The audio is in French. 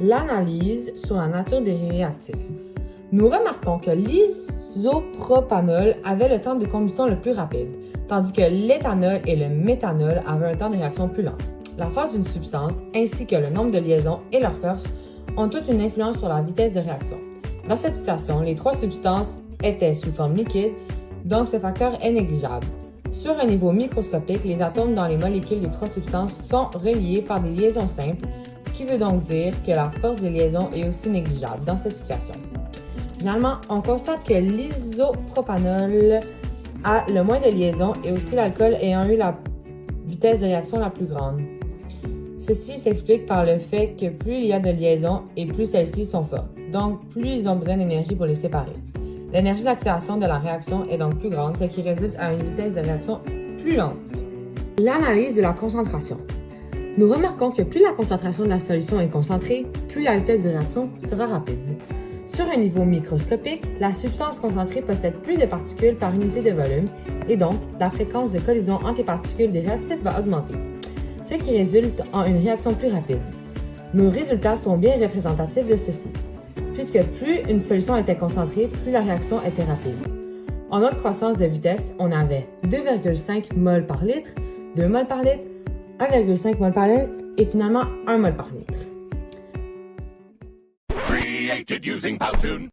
L'analyse sur la nature des réactifs. Nous remarquons que l'isopropanol avait le temps de combustion le plus rapide, tandis que l'éthanol et le méthanol avaient un temps de réaction plus lent. La phase d'une substance, ainsi que le nombre de liaisons et leur force, ont toute une influence sur la vitesse de réaction. Dans cette situation, les trois substances étaient sous forme liquide, donc ce facteur est négligeable. Sur un niveau microscopique, les atomes dans les molécules des trois substances sont reliés par des liaisons simples, ce qui veut donc dire que la force des liaisons est aussi négligeable dans cette situation. Finalement, on constate que l'isopropanol a le moins de liaisons et aussi l'alcool ayant eu la vitesse de réaction la plus grande. Ceci s'explique par le fait que plus il y a de liaisons et plus celles-ci sont fortes, donc plus ils ont besoin d'énergie pour les séparer. L'énergie d'accélération de la réaction est donc plus grande, ce qui résulte à une vitesse de réaction plus lente. L'analyse de la concentration. Nous remarquons que plus la concentration de la solution est concentrée, plus la vitesse de réaction sera rapide. Sur un niveau microscopique, la substance concentrée possède plus de particules par unité de volume et donc la fréquence de collision entre les particules des réactifs va augmenter, ce qui résulte en une réaction plus rapide. Nos résultats sont bien représentatifs de ceci, puisque plus une solution était concentrée, plus la réaction était rapide. En notre croissance de vitesse, on avait 2,5 mol par litre, 2 mol par litre, 1,5 mol par litre et finalement 1 mol par litre. Created using Powtoon.